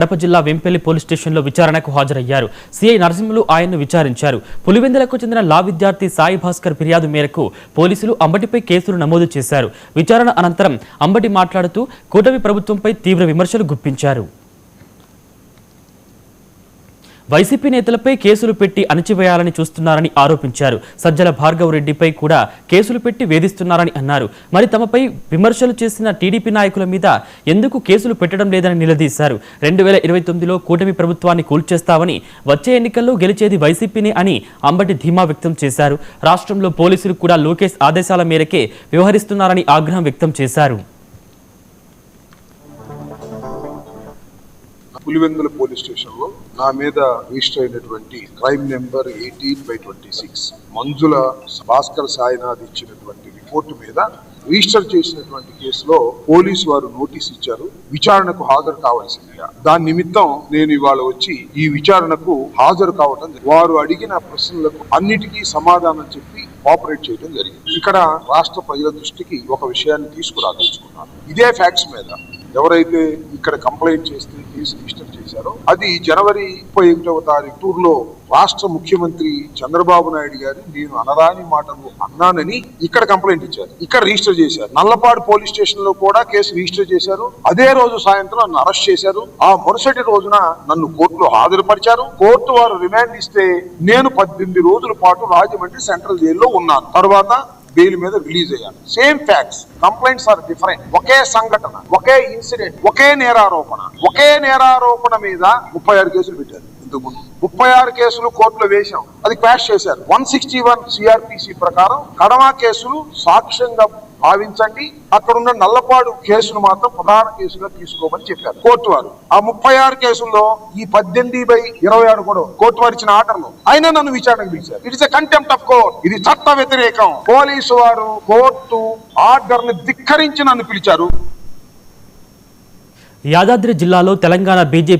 కడప జిల్లా వెంపల్లి పోలీస్ స్టేషన్లో విచారణకు హాజరయ్యారు. సిఐ నరసింహులు ఆయన్ను విచారించారు. పులివెందులకు చెందిన లా విద్యార్థి సాయి భాస్కర్ ఫిర్యాదు మేరకు పోలీసులు అంబటిపై కేసులు నమోదు చేశారు. విచారణ అనంతరం అంబటి మాట్లాడుతూ కూటమి ప్రభుత్వంపై తీవ్ర విమర్శలు గుప్పించారు. వైసీపీ నేతలపై కేసులు పెట్టి అణచివేయాలని చూస్తున్నారని ఆరోపించారు. సజ్జల భార్గవ్ రెడ్డిపై కూడా కేసులు పెట్టి వేధిస్తున్నారని అన్నారు. మరి తమపై విమర్శలు చేసిన టీడీపీ నాయకుల మీద ఎందుకు కేసులు పెట్టడం లేదని నిలదీశారు. 2029లో కూటమి ప్రభుత్వాన్ని కూల్చేస్తామని, వచ్చే ఎన్నికల్లో గెలిచేది వైసీపీనే అని అంబటి ధీమా వ్యక్తం చేశారు. రాష్ట్రంలో పోలీసులు కూడా లోకేష్ ఆదేశాల మేరకే వ్యవహరిస్తున్నారని ఆగ్రహం వ్యక్తం చేశారు. పులివెందుల పోలీస్ స్టేషన్ లో నా మీద రిజిస్టర్ అయినటువంటి క్రైమ్ నెంబర్ 18/26 మంజుల భాస్కర్ సాయినాథ్ ఇచ్చినటువంటి రిపోర్టు మీద రిజిస్టర్ చేసినటువంటి కేసులో పోలీసు వారు నోటీస్ ఇచ్చారు. విచారణకు హాజరు కావాల్సిందిగా. దాని నిమిత్తం నేను ఇవాళ వచ్చి ఈ విచారణకు హాజరు కావడం, వారు అడిగిన ప్రశ్నలకు అన్నిటికీ సమాధానం చెప్పి కోఆపరేట్ చేయడం జరిగింది. ఇక్కడ రాష్ట్ర ప్రజల దృష్టికి ఒక విషయాన్ని తీసుకురాదలుచుకున్నాను. ఇదే ఫ్యాక్ట్స్ మీద ఎవరైతే ఇక్కడ కంప్లైంట్ చేస్తే కేసు రిజిస్టర్ చేశారో అది జనవరి 31వ తారీఖు టూర్లో రాష్ట్ర ముఖ్యమంత్రి చంద్రబాబు నాయుడు గారు నేను అనరాని మాటలు అన్నానని ఇక్కడ కంప్లైంట్ ఇచ్చారు. ఇక్కడ రిజిస్టర్ చేశారు. నల్లపాడు పోలీస్ స్టేషన్ లో కూడా కేసు రిజిస్టర్ చేశారు. అదే రోజు సాయంత్రం నన్ను అరెస్ట్ చేశారు. ఆ మరుసటి రోజున నన్ను కోర్టులో హాజరుపరిచారు. కోర్టు వారు రిమాండ్ ఇస్తే నేను 18 రోజుల పాటు రాజమండ్రి సెంట్రల్ జైల్లో ఉన్నాను. తర్వాత బెయిల్ మీద రిలీజ్ అయ్యాను. Same facts, complaints are different. ఒకే సంఘటన, ఒకే ఇన్సిడెంట్, ఒకే నేరారోపణ మీద 36 కేసులు పెట్టారు. ఇంతకు ముందు 36 కేసులు కోర్టులో వేశాం. అది క్వాష్ చేశారు. 161 సిఆర్పిసి ప్రకారం కడమ కేసులు సాక్ష్యంగా భావించండి, అక్కడున్న నల్లపాడు కేసును మాత్రం ప్రధాన కేసుగా తీసుకోమని చెప్పారు కోర్టు వారు. ఆ 36 కేసుల్లో ఈ 18/26 కూడా కోర్టు వారు ఇచ్చిన ఆర్డర్లు అయినా నన్ను విచారణకు పిలిచారు. It is a contempt of court. ఇది చట్ట వ్యతిరేకం. పోలీసు వారు కోర్టు ఆర్డర్ని ధిక్కరించి నన్ను పిలిచారు. యాదాద్రి జిల్లాలో తెలంగాణ బీజేపీ